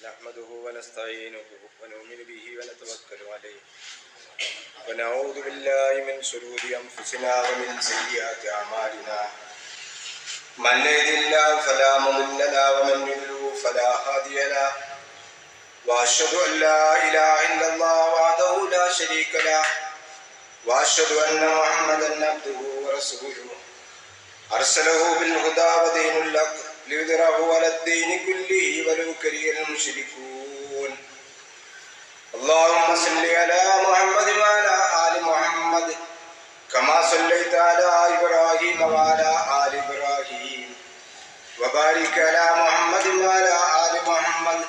نحمده ونستعينه ونؤمن به ونتوكل عليه ونعوذ بالله من شرور أنفسنا ومن سيئات أعمالنا من يهده الله فلا مضل له ومن يضلل فلا هادي له وأشهد أن لا إله إلا الله وحده لا شريك له وأشهد أن محمدا عبده ورسوله أرسله بالهدى ودين الحق ليظهره على الدين كله ولو كره المشركون اللهم صل على محمد وعلى آل محمد كما صليت على إبراهيم وعلى آل إبراهيم وبارك على محمد وعلى آل محمد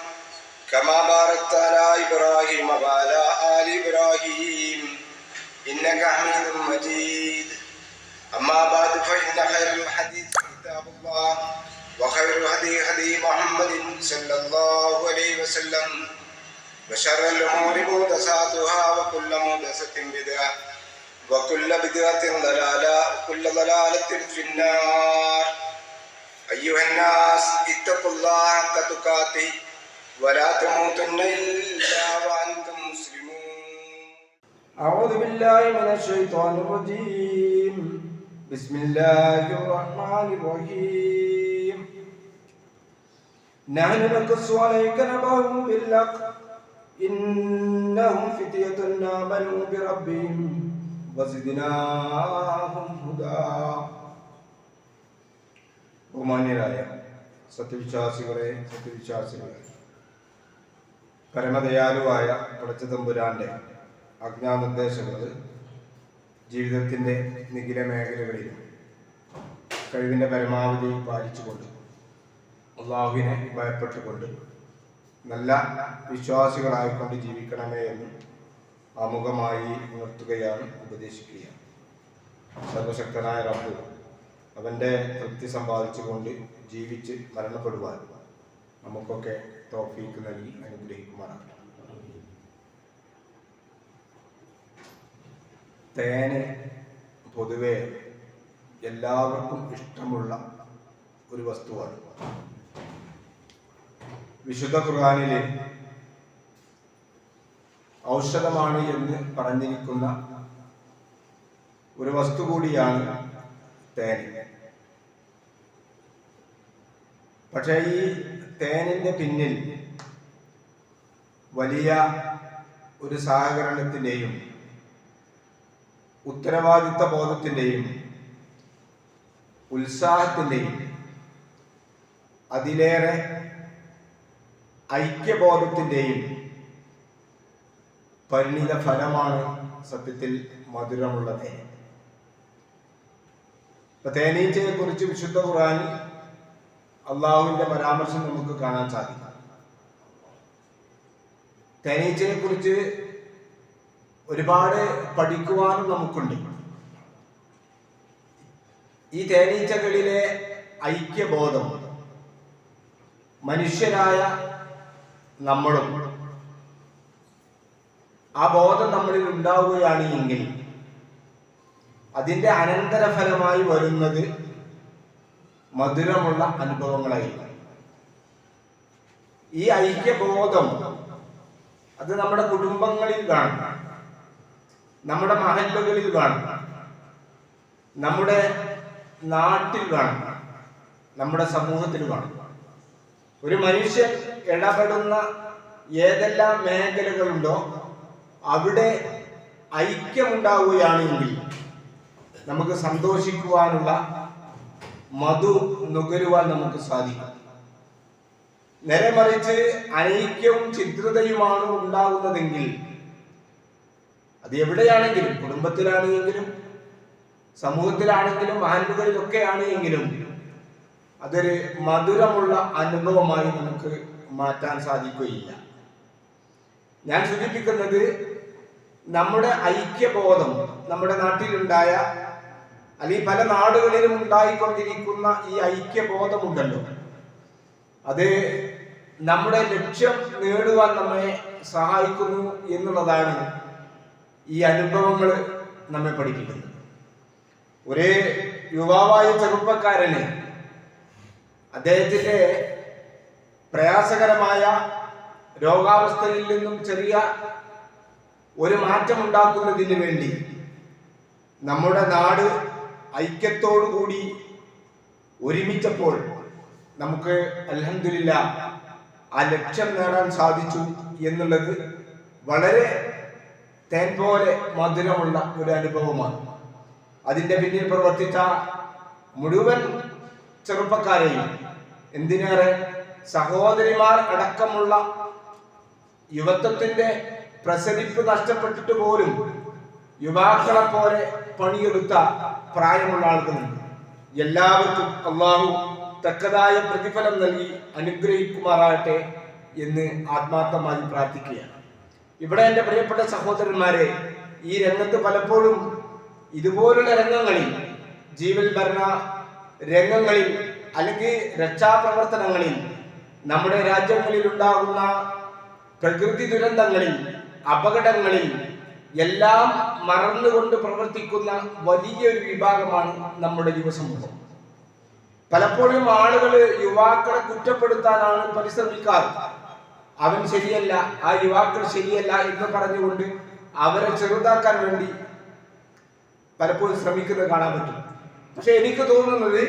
كما باركت على إبراهيم وعلى آل إبراهيم إنك حميد مجيد أما بعد فإن خير الحديث كتاب الله وخير الهدي هدي محمد صلى الله عليه وسلم وشر الأمور محدثاتها وكل محدثة بدعة وكل بدعة ضلالة وكل ضلالة في النار أيها الناس اتقوا الله حق تقاته ولا تموتن إلا وأنتم مسلمون. أعوذ بالله من الشيطان الرجيم. بسم الله الرحمن الرحيم. نحن نقص عليك نبأهم بالحق إنهم فتية آمنوا بربهم وزدناهم هدى. ബഹുമാന്യരായ സത്യവിശ്വാസികളെ പരമദയാലുവായ പടച്ചതമ്പുരാന്റെ ആജ്ഞാനിർദ്ദേശങ്ങൾ ജീവിതത്തിൻ്റെ നിഖില മേഖലകളിലും കഴിവിൻ്റെ പരമാവധി പാലിച്ചുകൊണ്ട് അള്ളാഹുവിനെ ഭയപ്പെട്ടുകൊണ്ട് നല്ല വിശ്വാസികളായിക്കൊണ്ട് ജീവിക്കണമേ എന്ന് ആമുഖമായി ഉണർത്തുകയാണ്, ഉപദേശിക്കുകയാണ്. സർവശക്തനായ റബ്ബ് അവൻ്റെ തൃപ്തി സമ്പാദിച്ചുകൊണ്ട് ജീവിച്ച് മരണപ്പെടുവാൻ നമുക്കൊക്കെ തൗഫീക്ക് നൽകി അനുഗ്രഹിക്കുമാറാകട്ടെ. തേന് പൊതുവെ എല്ലാവർക്കും ഇഷ്ടമുള്ള ഒരു വസ്തുവാണ്. വിശുദ്ധ ഖുർആനിൽ ഔഷധമാണ് എന്ന് പറഞ്ഞിരിക്കുന്ന ഒരു വസ്തു കൂടിയാണ് തേൻ. പക്ഷേ ഈ തേനിൻ്റെ പിന്നിൽ വലിയ ഒരു സഹകരണത്തിൻ്റെയും ഉത്തരവാദിത്ത ബോധത്തിൻ്റെയും ഉത്സാഹത്തിൻ്റെയും അതിലേറെ ഐക്യബോധത്തിൻ്റെയും പരിണിത ഫലമാണ് സത്യത്തിൽ മധുരമുള്ള തേൻ. ഇപ്പൊ തേനീച്ചയെ കുറിച്ച് വിശുദ്ധ ഖുർആനിൽ അള്ളാഹുവിന്റെ പരാമർശം നമുക്ക് കാണാൻ സാധിക്കും. തേനീച്ചയെ കുറിച്ച് ഒരുപാട് പഠിക്കുവാനും നമുക്കുണ്ട്. ഈ തേനീച്ചകളിലെ ഐക്യബോധം മനുഷ്യരായ നമ്മളും ആ ബോധം നമ്മളിൽ ഉണ്ടാവുകയാണ് എങ്കിൽ അതിൻ്റെ അനന്തരഫലമായി വരുന്നത് മധുരമുള്ള അനുഭവങ്ങളായിരിക്കും. ഈ ഐക്യബോധം അത് നമ്മുടെ കുടുംബങ്ങളിൽ കാണും, നമ്മുടെ മഹല്ലുകളിൽ കാണും, നമ്മുടെ നാട്ടിൽ കാണും, നമ്മുടെ സമൂഹത്തിൽ കാണും. ഒരു മനുഷ്യൻ ഇടപെടുന്ന ഏതെല്ലാം മേഖലകളുണ്ടോ അവിടെ ഐക്യമുണ്ടാവുകയാണെങ്കിൽ നമുക്ക് സന്തോഷിക്കുവാനുള്ള മധു നുകരുവാൻ നമുക്ക് സാധിക്കും. നേരെ മറിച്ച് അനൈക്യവും ഛിദ്രതയുമാണ് ഉണ്ടാകുന്നതെങ്കിൽ അത് എവിടെയാണെങ്കിലും, കുടുംബത്തിലാണെങ്കിലും സമൂഹത്തിലാണെങ്കിലും മഹല്ലുകളിലൊക്കെ ആണെങ്കിലും അതൊരു മധുരമുള്ള അനുഭവമായി നമുക്ക് മാറ്റാൻ സാധിക്കുകയില്ല. ഞാൻ സൂചിപ്പിക്കുന്നത് നമ്മുടെ ഐക്യബോധം നമ്മുടെ നാട്ടിലുണ്ടായ അല്ലെങ്കിൽ പല നാടുകളിലും ഉണ്ടായിക്കൊണ്ടിരിക്കുന്ന ഈ ഐക്യബോധമുണ്ടല്ലോ, അത് നമ്മുടെ ലക്ഷ്യം നേടുവാൻ നമ്മെ സഹായിക്കുന്നു എന്നുള്ളതാണ് ഈ അനുഭവങ്ങൾ നമ്മെ പഠിപ്പിക്കുന്നത്. ഒരേ യുവാവായ ചെറുപ്പക്കാരന് അദ്ദേഹത്തിന്റെ പ്രയാസകരമായ രോഗാവസ്ഥയിൽ നിന്നും ചെറിയ ഒരു മാറ്റം ഉണ്ടാക്കുന്നതിന് വേണ്ടി നമ്മുടെ നാട് ഐക്യത്തോടുകൂടി ഒരുമിച്ചപ്പോൾ നമുക്ക് അൽഹംദുലില്ലാ ആ ലക്ഷ്യം നേടാൻ സാധിച്ചു എന്നുള്ളത് വളരെ തേൻ പോലെ മധുരമുള്ള ഒരു അനുഭവമാണ്. അതിൻ്റെ പിന്നിൽ പ്രവർത്തിച്ച മുഴുവൻ ചെറുപ്പക്കാരെയും, എന്തിനേറെ സഹോദരിമാർ അടക്കമുള്ള യുവത്വത്തിന്റെ പ്രസരിപ്പ് നഷ്ടപ്പെട്ടിട്ട് പോലും യുവാക്കളെ പോലെ പണിയെടുത്ത പ്രായമുള്ള ആളുകളുണ്ട്. എല്ലാവർക്കും അള്ളാഹു തക്കതായ പ്രതിഫലം നൽകി അനുഗ്രഹിക്കുമാറാകട്ടെ എന്ന് ആത്മാർത്ഥമായി പ്രാർത്ഥിക്കുകയാണ്. ഇവിടെ എൻ്റെ പ്രിയപ്പെട്ട സഹോദരന്മാരെ, ഈ രംഗത്ത് പലപ്പോഴും ഇതുപോലുള്ള രംഗങ്ങളിൽ, ജീവൽ ഭരണ രംഗങ്ങളിൽ അല്ലെങ്കിൽ രക്ഷാപ്രവർത്തനങ്ങളിൽ, നമ്മുടെ രാജ്യങ്ങളിൽ ഉണ്ടാകുന്ന പ്രകൃതി ദുരന്തങ്ങളിൽ, അപകടങ്ങളിൽ എല്ലാം മറന്നുകൊണ്ട് പ്രവർത്തിക്കുന്ന വലിയൊരു വിഭാഗമാണ് നമ്മുടെ യുവസമൂഹം. പലപ്പോഴും ആളുകൾ യുവാക്കളെ കുറ്റപ്പെടുത്താനാണ് പരിശ്രമിക്കാറ്. അവൻ ശരിയല്ല, ആ യുവാക്കൾ ശരിയല്ല എന്ന് പറഞ്ഞുകൊണ്ട് അവരെ ചെറുതാക്കാൻ വേണ്ടി പലപ്പോഴും ശ്രമിക്കുന്നത് കാണാൻ പറ്റും. പക്ഷെ എനിക്ക് തോന്നുന്നത്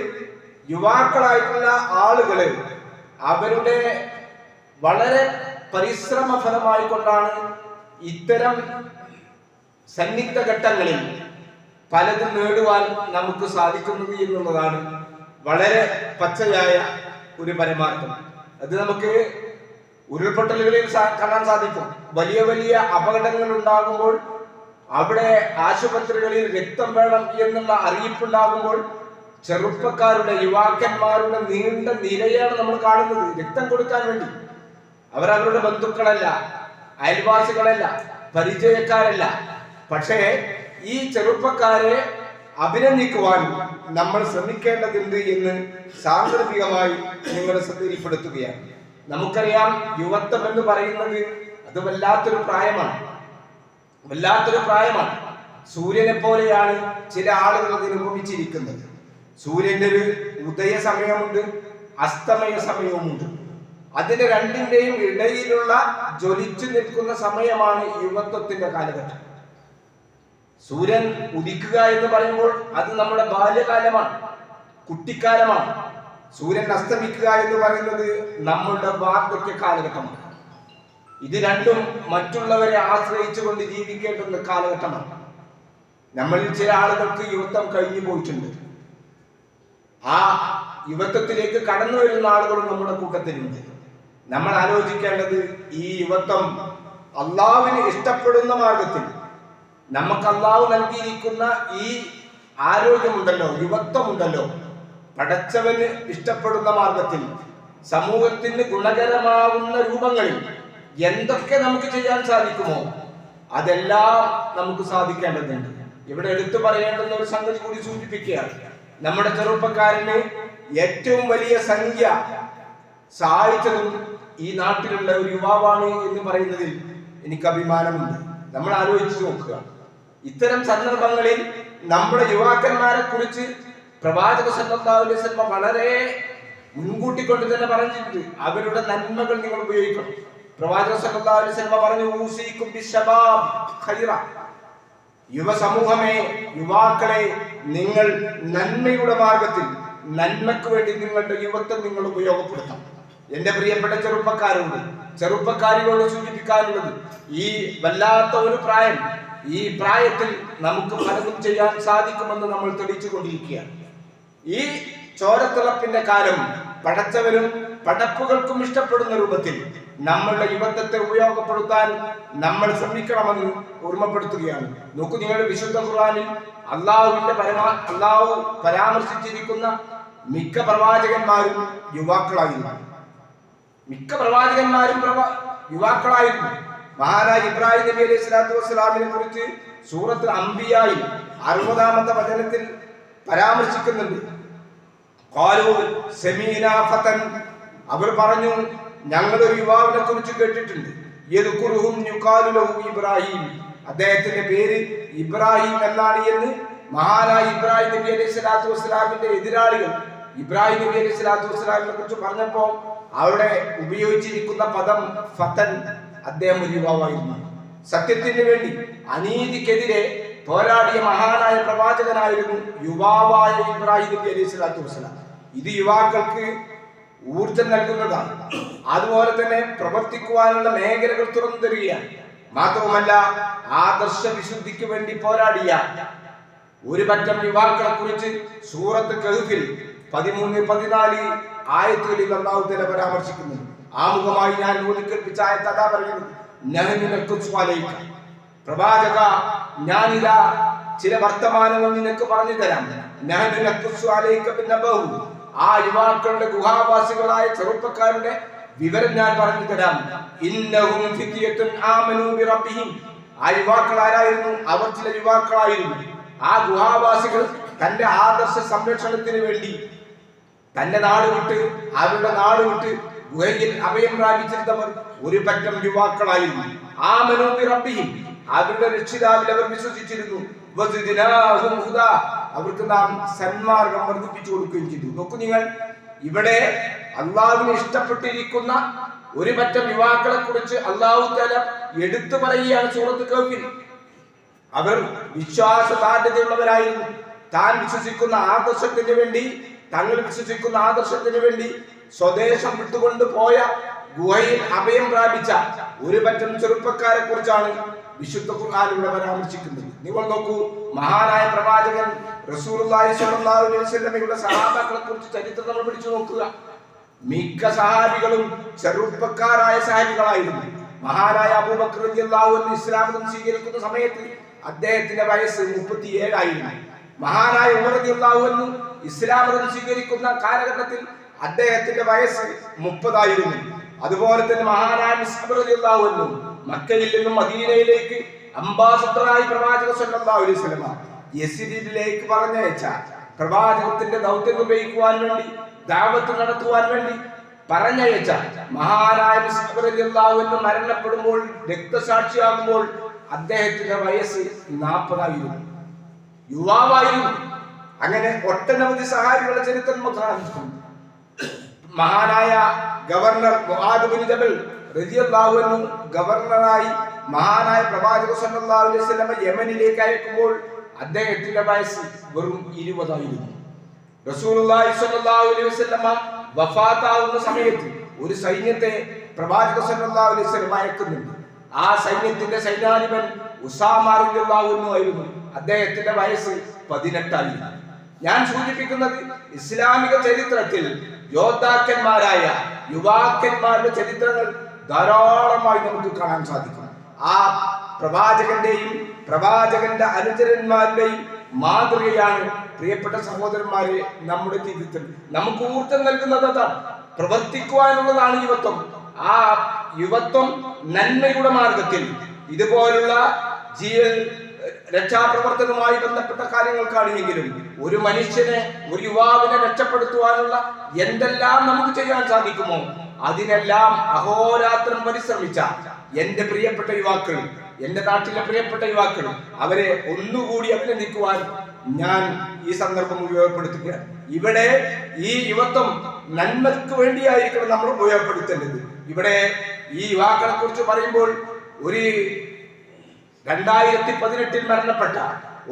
യുവാക്കളായിട്ടുള്ള ആളുകള് അവരുടെ വളരെ പരിശ്രമ ഫലമായി കൊണ്ടാണ് ഇത്തരം സന്നിഗ്ധ ഘട്ടങ്ങളിൽ പലതും നേടുവാൻ നമുക്ക് സാധിക്കുന്നത് എന്നുള്ളതാണ് വളരെ പച്ചയായ ഒരു പരമാർത്ഥം. അത് നമുക്ക് ഉരുൾപൊട്ടലുകളിൽ കാണാൻ സാധിക്കും. വലിയ വലിയ അപകടങ്ങൾ ഉണ്ടാകുമ്പോൾ, അവിടെ ആശുപത്രികളിൽ രക്തം വേണം എന്നുള്ള അറിയിപ്പുണ്ടാകുമ്പോൾ ചെറുപ്പക്കാരുടെ, യുവാക്കന്മാരുടെ നീണ്ട നിരയാണ് നമ്മൾ കാണുന്നത് രക്തം കൊടുക്കാൻ വേണ്ടി. അവരവരുടെ ബന്ധുക്കളല്ല, അയൽവാസികളല്ല, പരിചയക്കാരല്ല. പക്ഷേ ഈ ചെറുപ്പക്കാരെ അഭിനന്ദിക്കുവാൻ നമ്മൾ ശ്രമിക്കേണ്ടതുണ്ട് എന്ന് സാന്ദർഭികമായി നിങ്ങളെ ശ്രദ്ധയിൽപ്പെടുത്തുകയാണ്. നമുക്കറിയാം, യുവത്വം എന്ന് പറയുന്നത് അത് വല്ലാത്തൊരു പ്രായമാണ്. സൂര്യനെ പോലെയാണ് ചില ആളുകൾ അതിന് ഉപമിച്ചിരിക്കുന്നത്. സൂര്യന്റെ ഒരു ഉദയ സമയമുണ്ട്, അസ്തമയ സമയവുമുണ്ട്. അതിന്റെ രണ്ടിന്റെയും ഇടയിലുള്ള ജ്വലിച്ചു നിൽക്കുന്ന സമയമാണ് യുവത്വത്തിന്റെ കാലഘട്ടം. സൂര്യൻ ഉദിക്കുക എന്ന് പറയുമ്പോൾ അത് നമ്മുടെ ബാല്യകാലമാണ്, കുട്ടിക്കാലമാണ്. സൂര്യൻ അസ്തമിക്കുക എന്ന് പറയുന്നത് നമ്മളുടെ വാർദ്ധക്യ കാലഘട്ടമാണ്. ഇത് രണ്ടും മറ്റുള്ളവരെ ആശ്രയിച്ചുകൊണ്ട് ജീവിക്കേണ്ടുന്ന കാലഘട്ടമാണ്. നമ്മളിൽ ചില ആളുകൾക്ക് യുവത്വം കഴിഞ്ഞു പോയിട്ടുണ്ട്. ആ യുവത്വത്തിലേക്ക് കടന്നു വരുന്ന ആളുകളും നമ്മുടെ കൂട്ടത്തിലുണ്ട്. നമ്മൾ ആലോചിക്കേണ്ടത്, ഈ യുവത്വം അള്ളാഹുവിന് ഇഷ്ടപ്പെടുന്ന മാർഗത്തിൽ, നമുക്ക് അള്ളാഹു നൽകിയിരിക്കുന്ന ഈ ആരോഗ്യമുണ്ടല്ലോ, യുവത്വമുണ്ടല്ലോ, പടച്ചവന് ഇഷ്ടപ്പെടുന്ന മാർഗത്തിൽ, സമൂഹത്തിന് ഗുണകരമാവുന്ന രൂപങ്ങളിൽ എന്തൊക്കെ നമുക്ക് ചെയ്യാൻ സാധിക്കുമോ അതെല്ലാം നമുക്ക് സാധിക്കേണ്ടതുണ്ട്. ഇവിടെ എടുത്തു പറയേണ്ടുന്ന ഒരു സംഗതി കൂടി സൂചിപ്പിക്കുകയാണ്. നമ്മുടെ ചെറുപ്പക്കാരന് ഏറ്റവും വലിയ സംഖ്യ സഹായിച്ചതും ഈ നാട്ടിലുള്ള ഒരു യുവാവാണ് എന്ന് പറയുന്നതിൽ എനിക്ക് അഭിമാനമുണ്ട്. നമ്മൾ ആലോചിച്ച് നോക്കുക, ഇത്തരം സന്ദർഭങ്ങളിൽ നമ്മുടെ യുവാക്കന്മാരെ കുറിച്ച് പ്രവാചക സല്ലല്ലാഹു അലൈഹി വസല്ലം വളരെ മുൻകൂട്ടി കൊണ്ട് തന്നെ പറഞ്ഞിട്ടുണ്ട്. അവരുടെ നന്മകൾ നിങ്ങൾ ഉപയോഗിക്കണം. പ്രവാചക സല്ലല്ലാഹു അലൈഹി വസല്ലം പറഞ്ഞു, ഊസീകും ബിശ്ശബാബ് ഖൈറ, യുവസമൂഹമേ, യുവാക്കളെ, നിങ്ങൾ നന്മയുടെ മാർഗത്തിൽ, നന്മയ്ക്ക് വേണ്ടി നിങ്ങളുടെ യുവത്വം നിങ്ങൾ ഉപയോഗപ്പെടുത്തണം. എന്റെ പ്രിയപ്പെട്ട ചെറുപ്പക്കാരികളോട് സൂചിപ്പിക്കാനുള്ളത്, ഈ വല്ലാത്ത ഒരു പ്രായം, ഈ പ്രായത്തിൽ നമുക്ക് പലതും ചെയ്യാൻ സാധിക്കുമെന്ന് നമ്മൾ തെളിയിച്ചു കൊണ്ടിരിക്കുകയാണ്. ഈ ചോരത്തിളപ്പിന്റെ കാലം പടച്ചവരും പടപ്പുകൾക്കും ഇഷ്ടപ്പെടുന്ന രൂപത്തിൽ നമ്മളുടെ യുവത്വത്തെ ഉപയോഗപ്പെടുത്താൻ നമ്മൾ ശ്രമിക്കണമെന്ന് ഓർമ്മപ്പെടുത്തുകയാണ്. നോക്കൂ, നിങ്ങളുടെ വിശുദ്ധ ഖുർആനിൽ അള്ളാഹു പരാമർശിച്ചിരിക്കുന്ന മിക്ക പ്രവാചകന്മാരും യുവാക്കളായിരുന്നു. മഹാനായ ഇബ്രാഹിം നബി അലൈഹി സ്വലാത്തു വസ്സലാമിനെ കുറിച്ച് സൂറത്ത് അംബിയായിൽ 60-ാമത്തെ വചനത്തിൽ പരാമർശിക്കുന്നുണ്ട്. അവർ പറഞ്ഞു, ഞങ്ങളൊരു യുവാവിനെ കുറിച്ച് കേട്ടിട്ടുണ്ട്, ഇബ്രാഹിം, അദ്ദേഹത്തിന്റെ പേര് ഇബ്രാഹിം എന്നാണ് എന്ന് മഹാനായ ഇബ്രാഹിം നബി അലൈഹി സ്വലാത്തു വസ്സലാമിന്റെ എതിരാളികൾ ഇബ്രാഹിം നബി അലൈഹി സ്വലാത്തു വസ്സലാമിനെ കുറിച്ച് പറഞ്ഞപ്പോ അവിടെ ഉപയോഗിച്ചിരിക്കുന്ന പദം ഫതൻ. അദ്ദേഹം ഒരു യുവാവായിരുന്നു. സത്യത്തിന് വേണ്ടി അനീതിക്കെതിരെ പോരാടിയ മഹാനായ പ്രവാചകനായിരുന്നു യുവാവായ ഇബ്രാഹിം നബി അലൈഹി സ്വലാത്തു വസ്സലാം. ഇത് യുവാക്കൾക്ക് ഊർജം നൽകുന്നതാണ്. അതുപോലെ തന്നെ പ്രവർത്തിക്കുവാനുള്ള മേഖലകൾ തുറന്നു തരികയാണ്. മാത്രവുമല്ല, ആദർശ വിശുദ്ധിക്ക് വേണ്ടി പോരാടിയ ഒരു പറ്റം യുവാക്കളെ കുറിച്ച് സൂറത്ത് കഹ്ഫിൽ 13-14 ആയത്തുകളിൽ അല്ലാഹു തആല പരാമർശിക്കുന്നുണ്ട്. ആമുഖമായി ഞാൻ ഓതിക്കേൽപ്പിച്ച ആയത്ത് അതാ പറയുന്നത്, നഹ്നു നഖ്സു അലൈക, പ്രവാചക ഞാനിതാ ചില വർത്തമാനങ്ങൾ നിനക്ക് പറഞ്ഞു തരാം. നഹ്നു നഖ്സു അലൈക ബിന്നബഹു, ആ യുവാക്കളുടെ ഗുഹാവാസികളായ ചെറുപ്പക്കാരുടെ വിവരം ഞാൻ പറഞ്ഞു തരാം. ഇന്നഹും ഫിത്യത്തുൻ ആമനൂ ബിറബ്ബിഹിം, ആ യുവാക്കൾ ആരായിരുന്നു? അവർ ചില യുവാക്കളായിരുന്നു. ആ ഗുഹാവാസികൾ തന്റെ ആദർശ സംരക്ഷണത്തിന് വേണ്ടി തന്റെ നാട് വിട്ട്, അവരുടെ നാട് വിട്ട് ഗുഹയിൽ അഭയം പ്രാപിച്ചിരുന്നവർ ഒരു പറ്റം യുവാക്കളായിരുന്നു. ആമനൂ ബിറബ്ബിഹിം, അവരുടെ രക്ഷിതാവിൽ അവർ വിശ്വസിച്ചിരുന്നു. വസിദ്നാഹും ഹുദാ, അവർക്ക് നാം സന്മാർഗം വർദ്ധിപ്പിച്ചു കൊടുക്കുകയും ചെയ്തു. നോക്കൂ നിങ്ങൾ, ഇവിടെ അള്ളാഹുവിന് ഇഷ്ടപ്പെട്ടിരിക്കുന്ന ഒരു പറ്റം യുവാക്കളെ കുറിച്ച് അല്ലാഹു തആല എടുത്തു പറയുകയാണ് സൂറത്ത് കഹ്ഫിൽ. അവർ വിശ്വാസദാർഢ്യതയുള്ളവരായിരുന്നു. താൻ വിശ്വസിക്കുന്ന ആദർശത്തിന് വേണ്ടി, തങ്ങൾ വിശ്വസിക്കുന്ന ആദർശത്തിന് വേണ്ടി സ്വദേശം വിട്ടുകൊണ്ട് പോയ, ഗുഹയിൽ അഭയം പ്രാപിച്ച ഒരു പറ്റം ചെറുപ്പക്കാരെ കുറിച്ചാണ് വിശുദ്ധ ഖുർആനിലൂടെ പരാമർശിക്കുന്നത്. നിങ്ങൾ നോക്കൂ, മഹാനായ പ്രവാചകൻ റസൂലുള്ളാഹി സ്വല്ലല്ലാഹു അലൈഹി വസല്ലമയുടെ സഹാബാക്കളെ കുറിച്ച് ചരിത്രം നമ്മൾ പഠിച്ചു നോക്കുക. മിക്ക സഹാബികളും ചെറുപ്പക്കാരായ സഹാബികളായിരുന്നു. മഹാനായ അബൂബക്കർ റളിയല്ലാഹു അൻഹു ഇസ്ലാം മതം സ്വീകരിക്കുന്ന സമയത്ത് അദ്ദേഹത്തിന്റെ വയസ്സ് 37 ആയിരുന്നു. മഹാനായ ഉമർ റളിയല്ലാഹു അൻഹു ഇസ്ലാം മതം സ്വീകരിക്കുന്ന കാലഘട്ടത്തിൽ അദ്ദേഹത്തിന്റെ വയസ്സ് 30 ആയിരുന്നു. അതുപോലെ തന്നെ മഹാനായ മുസ്അബ് റളിയല്ലാഹു അൻഹു മക്കയിൽ നിന്നും മദീനയിലേക്ക് അംബാസഡറായി പ്രവാചകൻ സ്വല്ലല്ലാഹു അലൈഹി വസല്ലം യസ്രിബിലേക്ക് പറഞ്ഞയച്ച, പ്രവാചകത്തിന്റെ ദൗത്യം നിർവഹിക്കുവാൻ വേണ്ടി, ദഅവത്ത് നടത്തുവാൻ വേണ്ടി പറഞ്ഞയച്ച മഹാനായ മുസ്അബ് റളിയല്ലാഹു അൻഹു മരണപ്പെടുമ്പോൾ, രക്തസാക്ഷിയാകുമ്പോൾ അദ്ദേഹത്തിന്റെ വയസ്സ് 40 ആയിരുന്നു. യുവാവായിരുന്നു. അങ്ങനെ ഒട്ടനവധി സഹാബികളുടെ ചരിത്രം നമുക്ക് മഹാനായ ഗവർണർ മുആദ് ബിൻ ജബൽ റളിയല്ലാഹു അൻഹു ഗവർണറായി മഹാനായ പ്രവാചകൻ സ്വല്ലല്ലാഹു അലൈഹി വസല്ലം യമനിലേക്ക് അയക്കുമ്പോൾ അദ്ദേഹത്തിന്റെ വയസ്സ് വെറും 20 ആയിരുന്നു. റസൂലുള്ളാഹി സ്വല്ലല്ലാഹു അലൈഹി വസല്ലം വഫാത്താവുന്ന സമയത്ത് ഒരു സൈന്യത്തെ പ്രവാചകൻ സ്വല്ലല്ലാഹു അലൈഹി വസല്ലം അയക്കുന്നുണ്ട്. ആ സൈന്യത്തിന്റെ സൈന്യാധിപൻ ഉസാമ റളിയല്ലാഹു അൻഹു ആയിരുന്നു. അദ്ദേഹത്തിന്റെ വയസ്സ് 18 ആയിരുന്നു. ഞാൻ സൂചിപ്പിക്കുന്നത്, ഇസ്ലാമിക ചരിത്രത്തിൽ യോദ്ധാക്കന്മാരായ യുവാക്കന്മാരുടെ ചരിത്രങ്ങൾ ധാരാളമായി നമുക്ക് കാണാൻ സാധിക്കും. ആ പ്രവാചകന്റെയും പ്രവാചകന്റെ അനുചരന്മാരുടെയും മാതൃകയാണ് പ്രിയപ്പെട്ട സഹോദരന്മാരെ നമ്മുടെ ജീവിതത്തിൽ നമുക്ക് ഊർജ്ജം നൽകുന്നത്. അതാണ്, പ്രവർത്തിക്കുവാനുള്ളതാണ് യുവത്വം. ആ യുവത്വം നന്മയുടെ മാർഗത്തിൽ ഇതുപോലുള്ള ജീവൻ രക്ഷാപ്രവർത്തനവുമായി ബന്ധപ്പെട്ട കാര്യങ്ങൾക്കാണെങ്കിലും ഒരു മനുഷ്യനെ, ഒരു യുവാവിനെ രക്ഷപ്പെടുത്തുവാനുള്ള എന്തെല്ലാം നമുക്ക് ചെയ്യാൻ സാധിക്കുമോ അതിനെല്ലാം അഹോരാത്രം പരിശ്രമിച്ച എന്റെ പ്രിയപ്പെട്ട യുവാക്കൾ, എന്റെ നാട്ടിലെ പ്രിയപ്പെട്ട യുവാക്കൾ, അവരെ ഒന്നുകൂടി അഭിനന്ദിക്കുവാൻ ഞാൻ ഈ സന്ദർഭം ഉപയോഗപ്പെടുത്തുകയാണ്. ഇവിടെ ഈ യുവത്വം നന്മക്ക് വേണ്ടിയായിരിക്കണം നമ്മൾ ഉപയോഗപ്പെടുത്തേണ്ടത്. ഇവിടെ ഈ യുവാക്കളെ കുറിച്ച് പറയുമ്പോൾ, ഒരു 2018 മരണപ്പെട്ട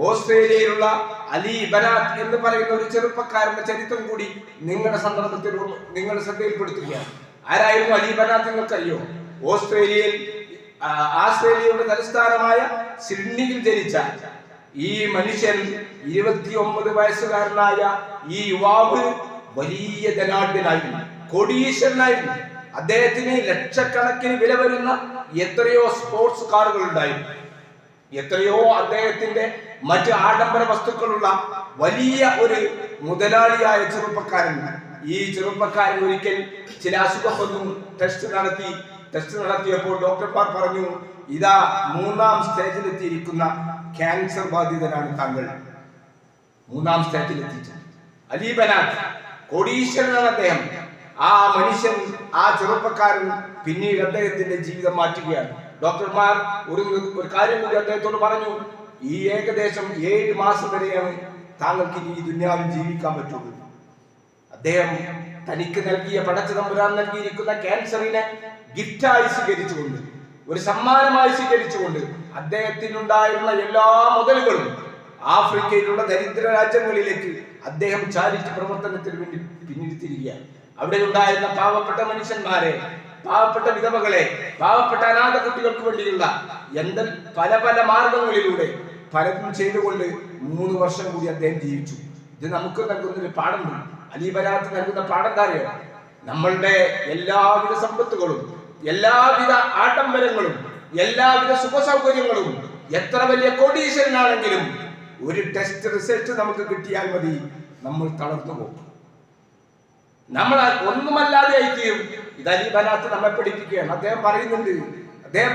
ഓസ്ട്രേലിയയിലുള്ള അലി ബനാത്ത് എന്ന് പറയുന്ന ഒരു ചെറുപ്പക്കാരന്റെ ചരിത്രം കൂടി നിങ്ങളുടെ സന്ദർഭത്തിൽ നിങ്ങൾ ശ്രദ്ധയിൽപ്പെടുത്തുകയാണ്. ആരായിരുന്നു അലി ബനാത്ത്? നിങ്ങൾക്കറിയോ? ആസ്ട്രേലിയയുടെ തലസ്ഥാനമായ സിഡ്നിയിൽ ജനിച്ച ഈ മനുഷ്യൻ, 29 വയസ്സുകാരനായ ഈ യുവാവ് വലിയ ധനാഢ്യനായിരുന്നു, കോടീശ്വരനായിരുന്നു. അദ്ദേഹത്തിന് ലക്ഷക്കണക്കിന് വില വരുന്ന എത്രയോ സ്പോർട്സ് കാറുകൾ ഉണ്ടായിരുന്നു. എത്രയോ അദ്ദേഹത്തിന്റെ മറ്റ് ആഡംബര വസ്തുക്കളുള്ള വലിയ ഒരു മുതലാളിയായ ചെറുപ്പക്കാരൻ. ഈ ചെറുപ്പക്കാരൻ ഒരിക്കൽ ചില അസുഖം ടെസ്റ്റ് നടത്തിയപ്പോൾ ഡോക്ടർമാർ പറഞ്ഞു, ഇതാ 3ാം സ്റ്റേജിലെത്തിയിരിക്കുന്ന ക്യാൻസർ ബാധിതനാണ് താങ്കൾ. 3ാം സ്റ്റേജിലെത്തിച്ചു. അലി ബനാത്ത് കോടീശ്വരനാണ് അദ്ദേഹം. ആ മനുഷ്യൻ, ആ ചെറുപ്പക്കാരൻ പിന്നീട് അദ്ദേഹത്തിന്റെ ജീവിതം മാറ്റുകയാണ്. ഡോക്ടർമാർ ഒരു കാര്യം കൂടി അദ്ദേഹത്തോട് പറഞ്ഞു, ഈ ഏകദേശം 7 മാസം വരെയാണ് താങ്കൾക്ക് ഈ ദുനിയാവിൽ ജീവിക്കാൻ പറ്റുള്ളൂ. അദ്ദേഹം തനിക്ക് നൽകിയ പടച്ച തമ്പുരാൻ നൽകിയിരിക്കുന്ന ക്യാൻസറിനെ ഗിഫ്റ്റായി സ്വീകരിച്ചുകൊണ്ട്, ഒരു സമ്മാനമായി സ്വീകരിച്ചുകൊണ്ട് അദ്ദേഹത്തിനുണ്ടായിരുന്ന എല്ലാ മുതലുകളും ആഫ്രിക്കയിലുള്ള ദരിദ്ര രാജ്യങ്ങളിലേക്ക് അദ്ദേഹം ചാരിറ്റി പ്രവർത്തനത്തിന് വേണ്ടി പിന്നിട്ടിരിക്കുകയാണ്. അവിടെ ഉണ്ടായിരുന്ന പാവപ്പെട്ട മനുഷ്യന്മാരെ, പാവപ്പെട്ട വിധവകളെ, പാവപ്പെട്ട അനാഥ കുട്ടികൾക്ക് വേണ്ടിയുള്ള പല പല മാർഗങ്ങളിലൂടെ പലതും ചെയ്തുകൊണ്ട് 3 വർഷം കൂടി അദ്ദേഹം ജീവിച്ചു. ഇത് നമുക്ക് നൽകുന്നൊരു പാഠമുണ്ട്. അലി ബരാത്ത് നൽകുന്ന പാഠം കാര്യമാണ്. നമ്മളുടെ എല്ലാവിധ സമ്പത്തുകളും, എല്ലാവിധ ആഡംബരങ്ങളും, എല്ലാവിധ സുഖ സൗകര്യങ്ങളും, എത്ര വലിയ കോടീശ്വരനാണെങ്കിലും ഒരു ടെസ്റ്റ് റിസൾട്ട് നമുക്ക് കിട്ടിയാൽ മതി, നമ്മൾ തളർന്നു പോകും, നമ്മൾ ഒന്നുമല്ലാതെ ആയിത്തീരും. ഇത് അലി ബരാത്ത് നമ്മെ പഠിപ്പിക്കുകയാണ്. അദ്ദേഹം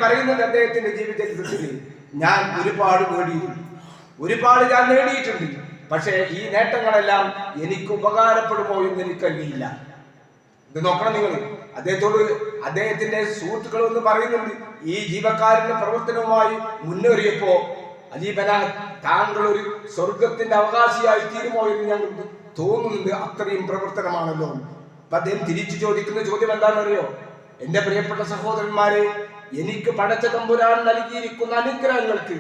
പറയുന്നുണ്ട് അദ്ദേഹത്തിന്റെ ജീവിത ചരിത്രത്തിൽ, ഞാൻ ഒരുപാട് ഞാൻ നേടിയിട്ടുണ്ട്. പക്ഷേ ഈ നേട്ടങ്ങളെല്ലാം എനിക്ക് ഉപകാരപ്പെടുമോ എന്ന് എനിക്കറിയില്ല. ഇത് നോക്കണം നിങ്ങൾ. അദ്ദേഹത്തിന്റെ സുഹൃത്തുക്കൾ എന്ന് പറയുന്നുണ്ട്, ഈ ജീവക്കാരന്റെ പ്രവർത്തനവുമായി മുന്നേറിയപ്പോ അലി ബരാത്ത് താങ്കൾ ഒരു സ്വർഗത്തിന്റെ അവകാശിയായി തീരുമോ എന്ന് ഞങ്ങൾക്ക് തോന്നുന്നുണ്ട്, അത്രയും പ്രവർത്തനമാണല്ലോ. അപ്പൊ അദ്ദേഹം തിരിച്ചു ചോദിക്കുന്ന ചോദ്യം എന്താണെന്നറിയോ? എന്റെ പ്രിയപ്പെട്ട സഹോദരന്മാരെ, എനിക്ക് പടച്ച തമ്പുരാൻ നൽകിയിരിക്കുന്ന അനുഗ്രഹങ്ങൾക്ക്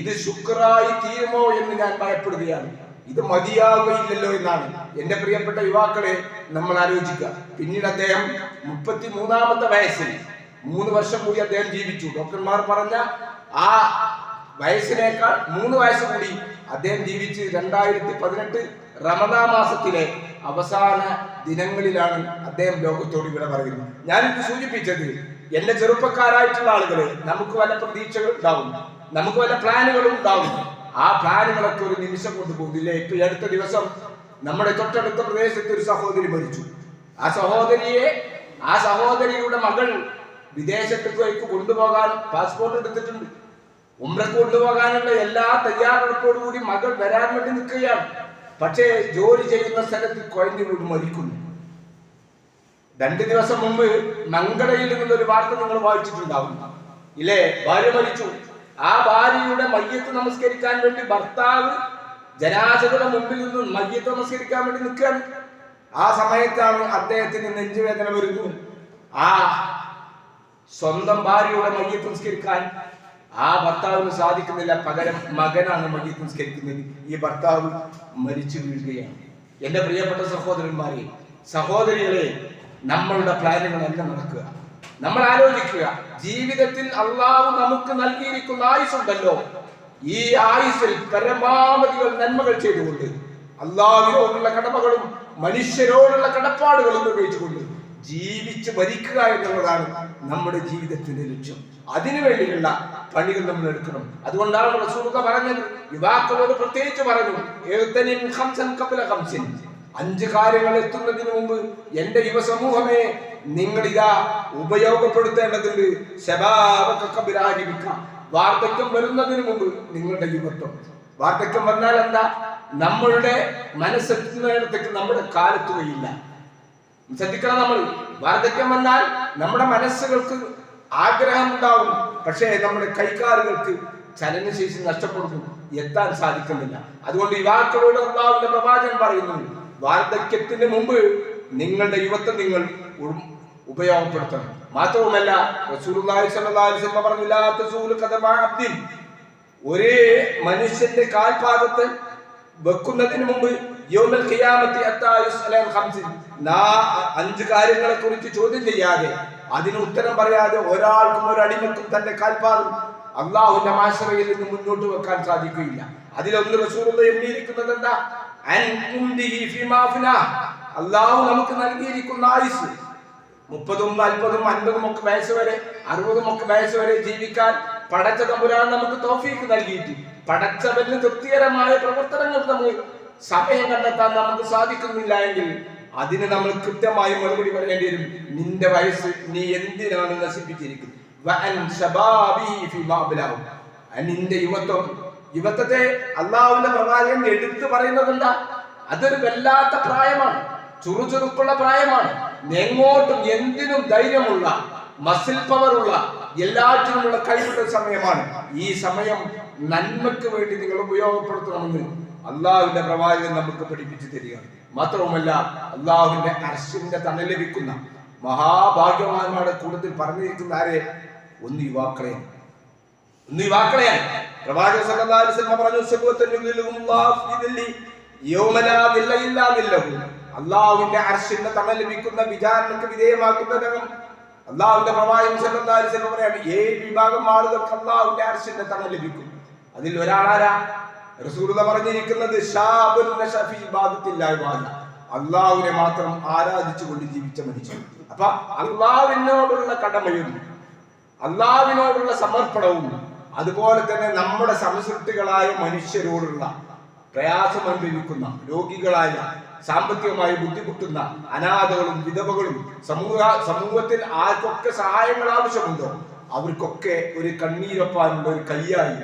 ഇത് ശുക്രായി തീരുമോ എന്ന് ഞാൻ ഭയപ്പെടുകയാണ്. ഇത് മതിയാവുകയില്ലല്ലോ എന്നാണ്. എന്റെ പ്രിയപ്പെട്ട യുവാക്കളെ, നമ്മൾ ആലോചിക്കുക. പിന്നീട് അദ്ദേഹം 33-ാമത്തെ വയസ്സിൽ 3 വർഷം കൂടി അദ്ദേഹം ജീവിച്ചു. ഡോക്ടർമാർ പറഞ്ഞ ആ വയസ്സിനേക്കാൾ 3 വയസ്സ് കൂടി അദ്ദേഹം ജീവിച്ച് 2018 റമദാൻ മാസത്തിലെ അവസാന ദിനങ്ങളിലാണ് അദ്ദേഹം ലോകത്തോട് ഇവിടെ പറയുന്നത്. ഞാനിത് സൂചിപ്പിച്ചത്, എന്റെ ചെറുപ്പക്കാരായിട്ടുള്ള ആളുകളെ, നമുക്ക് വല്ല പ്രതീക്ഷകൾ ഉണ്ടാവും, നമുക്ക് വല്ല പ്ലാനുകളും ഉണ്ടാവും. ആ പ്ലാനുകളൊക്കെ ഒരു നിമിഷം കൊണ്ട് പോകുന്നില്ലേ? ഇപ്പൊ അടുത്ത ദിവസം നമ്മുടെ തൊട്ടടുത്ത പ്രദേശത്ത് ഒരു സഹോദരി മരിച്ചു. ആ സഹോദരിയുടെ മകൾ വിദേശത്തേക്ക് കൊണ്ടുപോകാൻ പാസ്പോർട്ട് എടുത്തിട്ടുണ്ട്. ഉംറക്ക് കൊണ്ടുപോകാനുള്ള എല്ലാ തയ്യാറെടുപ്പോടുകൂടി മകൾ വരാൻ വേണ്ടി നിൽക്കുകയാണ്. പക്ഷേ ജോലി ചെയ്യുന്ന സ്ഥലത്ത് കുഴഞ്ഞു വീട് മരിക്കുന്നു. 2 ദിവസം മുമ്പ് മംഗളയിൽ നിന്നുള്ള ഒരു വാർത്ത നിങ്ങൾ വായിച്ചിട്ടുണ്ടാവും ഇല്ലേ? ഭാര്യ മരിച്ചു. ആ ഭാര്യയുടെ മയ്യത്ത് നമസ്കരിക്കാൻ വേണ്ടി ഭർത്താവ് ജനാസകളുടെ മുമ്പിൽ നിന്നും മയ്യത്ത് നമസ്കരിക്കാൻ വേണ്ടി നിൽക്കുകയാണ്. ആ സമയത്താണ് അദ്ദേഹത്തിന് നെഞ്ചുവേദന വരുന്നു. ആ സ്വന്തം ഭാര്യയുടെ മയ്യത്ത് നമസ്കരിക്കാൻ ആ ഭർത്താവിന് സാധിക്കുന്നില്ല. പകരം മകനാണ് മയ്യത്ത് നമസ്കരിക്കുന്നത്. ഈ ഭർത്താവ് മരിച്ചു വീഴുകയാണ്. എന്റെ പ്രിയപ്പെട്ട സഹോദരന്മാരെ, സഹോദരികളെ, നമ്മളുടെ പ്ലാനുകളെല്ലാം നടക്കുക. നമ്മൾ ആലോചിക്കുക, ജീവിതത്തിൽ അള്ളാഹു നമുക്ക് നൽകിയിരിക്കുന്ന ആയുസ്സുണ്ടല്ലോ, ഈ ആയുസ്സിൽ പരമാവധികൾ നന്മകൾ ചെയ്തുകൊണ്ട്, അള്ളാഹുവിനോടുള്ള കടമകളും മനുഷ്യരോടുള്ള കടപ്പാടുകളും നിർവഹിച്ചുകൊണ്ട് ജീവിച്ച് മരിക്കുക എന്നുള്ളതാണ് നമ്മുടെ ജീവിതത്തിന്റെ ലക്ഷ്യം. അതിനുവേണ്ടിയുള്ള പണികൾ നമ്മൾ എടുക്കണം. അതുകൊണ്ടാണ് റസൂൽ പറഞ്ഞത്, യുവാക്കളോട് പ്രത്യേകിച്ച് പറഞ്ഞു, 5 കാര്യങ്ങൾ എത്തുന്നതിന് മുമ്പ് എന്റെ യുവസമൂഹമേ, നിങ്ങൾ ഇതാ ഉപയോഗപ്പെടുത്തേണ്ടതുണ്ട്. വാർദ്ധക്യം വരുന്നതിന് മുമ്പ് നിങ്ങളുടെ യുവത്വം. വാർദ്ധക്യം വന്നാൽ എന്താ? നമ്മളുടെ മനസ്സെത്തുന്നിടത്തേക്ക് നമ്മുടെ കാലെത്തുകയില്ല. ശ്രദ്ധിക്കണം. നമ്മൾ വാർദ്ധക്യം വന്നാൽ നമ്മുടെ മനസ്സുകൾക്ക് ആഗ്രഹം ഉണ്ടാവും, പക്ഷേ നമ്മുടെ കൈകാലുകൾക്ക് ചലനശേഷി നഷ്ടപ്പെടുന്നു, എത്താൻ സാധിക്കുന്നില്ല. അതുകൊണ്ട് യുവാക്കളോട് അല്ലാഹുവിന്റെ പ്രവാചകൻ പറയുന്നു, വാർദ്ധക്യത്തിന് മുമ്പ് നിങ്ങളുടെ യുവത്വം നിങ്ങൾ ഉപയോഗപ്പെടുത്തണം. മാത്രവുമല്ല, റസൂലുള്ളാഹി സ്വല്ലല്ലാഹു അലൈഹി വസല്ലം പറഞ്ഞു, ലാ തസൂലു ഖദമ അബ്ദിൻ, ഒരേ മനുഷ്യന്റെ കാൽപാദത്തെ വെക്കുന്നതിന് മുമ്പ് യൗമൽ ഖിയാമത്തി അത്താ യുസ്അലൻ 5 കാര്യങ്ങളെ കുറിച്ച് ചോദ്യം ചെയ്യാതെ, അതിന് ഉത്തരം പറയാതെ ഒരാൾക്കും ഒരു അടിമക്കും തന്റെ കാൽപാദം അള്ളാഹുവിന്റെ മാശറയിൽ നിന്ന് മുന്നോട്ട് വെക്കാൻ സാധിക്കുകയില്ല. അതിലൊന്ന് റസൂലുള്ളാഹി എണ്ണിയിരിക്കുന്നത് എന്താ? അള്ളാഹു നമുക്ക് നൽകിയിരിക്കുന്ന ആയുസ് 30, 40, 50 ഒക്കെ വയസ്സ് വരെ, 60 ഒക്കെ വയസ്സ് വരെ ജീവിക്കാൻ പടച്ച തമ്പുരാൻ നമുക്ക് തൗഫീഖ് നൽകിയിട്ട്, പടച്ചവന് തൃപ്തികരമായ പ്രവർത്തനങ്ങൾ നമുക്ക് സമയം കണ്ടെത്താൻ നമുക്ക് സാധിക്കുന്നില്ല എങ്കിൽ അതിന് നമ്മൾ കൃത്യമായി മറുപടി പറയേണ്ടി വരും. നിന്റെ വയസ്സ് നീ എന്തിനാണ് നശിപ്പിച്ചിരിക്കുന്നത്? നിന്റെ യുവത്വത്തെ അള്ളാഹുവിന്റെ പ്രവാചകൻ എടുത്തു പറയുന്നത് എന്താ? അതൊരു വല്ലാത്ത പ്രായമാണ്, ചുറുചുറുക്കുള്ള പ്രായമാണ്, എങ്ങോട്ടും എന്തിനും ധൈര്യമുള്ള, മസിൽ പവറുള്ള, എല്ലാറ്റിനുമുള്ള കഴിവുള്ള സമയമാണ്. ഈ സമയം നന്മയ്ക്ക് വേണ്ടി നിങ്ങൾ ഉപയോഗപ്പെടുത്തണമെന്ന് അള്ളാഹുവിന്റെ പ്രവാചകൻ നമുക്ക് പഠിപ്പിച്ചു തരികയാണ്. മാത്രവുമല്ല അള്ളാഹുവിന്റെ അർശിന്റെ തണൽ ലഭിക്കുന്ന മഹാഭാഗ്യവാന്മാരുടെ കൂട്ടത്തിൽ പറഞ്ഞിരിക്കുന്ന ആരെ? ഒന്ന് യുവാക്കളെയാണ്. പ്രവാചകൻ സല്ലല്ലാഹു അലൈഹി വസല്ലം പറഞ്ഞു, അള്ളാഹുവിന്റെ അർശിന്റെ തണൽ ലഭിക്കുന്ന വിചാരണക്ക് വിധേയമാക്കുന്നതകം. അള്ളാഹുവിന്റെ പ്രവാചകൻ സല്ലല്ലാഹു അലൈഹി വസല്ലം പറയാണ് 7 വിഭാഗം ആളുകൾക്ക് അള്ളാഹുവിന്റെ അർശിന്റെ തണൽ ലഭിക്കും. അതിൽ ഒരാളാരാ? റസൂലുള്ളാഹി പറഞ്ഞിരിക്കുന്നത് ശാബുൻ നശഅ ഫീ ഇബാദത്തില്ലാഹി വഅല, അള്ളാഹുവിനെ മാത്രം ആരാധിച്ചുകൊണ്ട് ജീവിച്ച മനുഷ്യൻ. അപ്പൊ അള്ളാഹുവിനോടുള്ള കടമയും അള്ളാഹുവിനോടുള്ള സമർപ്പണവും അതുപോലെ തന്നെ നമ്മുടെ സംസൃഷ്ടികളായ മനുഷ്യരോടുള്ള പ്രയാസം അനുഭവിക്കുന്ന രോഗികളായ, സാമ്പത്തികമായി ബുദ്ധിമുട്ടുന്ന അനാഥകളും വിധവകളും സമൂഹത്തിൽ ആർക്കൊക്കെ സഹായങ്ങൾ ആവശ്യമുണ്ടോ അവർക്കൊക്കെ ഒരു കണ്ണീരൊപ്പാനുള്ള ഒരു കൈയായി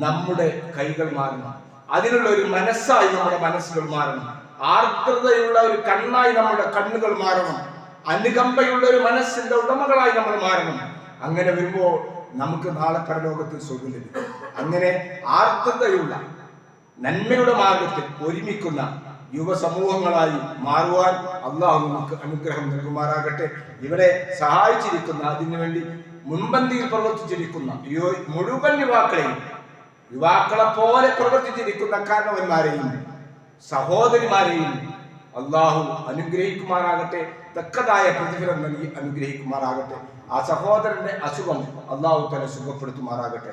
നമ്മുടെ കൈകൾ മാറണം. അതിനുള്ള ഒരു മനസ്സായി നമ്മുടെ മനസ്സുകൾ മാറണം. ആർദ്രതയുള്ള ഒരു കണ്ണായി നമ്മുടെ കണ്ണുകൾ മാറണം. അനുകമ്പയുള്ള ഒരു മനസ്സിന്റെ ഉടമകളായി നമ്മൾ മാറണം. അങ്ങനെ വരുമ്പോൾ നമുക്ക് നാളെ പരലോകത്തിൽ സ്വർഗ്ഗം ലഭിക്കും. അങ്ങനെ ആർദ്രതയുള്ള നന്മയുടെ മാർഗത്തിൽ ഒരുമിക്കുന്ന യുവസമൂഹങ്ങളായി മാറുവാൻ അള്ളാഹു നമുക്ക് അനുഗ്രഹം നൽകുമാറാകട്ടെ. ഇവിടെ സഹായിച്ചിരിക്കുന്ന, അതിനുവേണ്ടി മുൻപന്തിയിൽ പ്രവർത്തിച്ചിരിക്കുന്ന മുഴുവൻ യുവാക്കളെ പോലെ പ്രവർത്തിച്ചിരിക്കുന്ന കാരണവന്മാരെയും സഹോദരിമാരെയും അള്ളാഹു അനുഗ്രഹിക്കുമാറാകട്ടെ. തക്കതായ പ്രതിഫലം നൽകി അനുഗ്രഹിക്കുമാറാകട്ടെ. ആ സഹോദരന്റെ അസുഖം അള്ളാഹു തആല സുഖപ്പെടുത്തുമാറാകട്ടെ.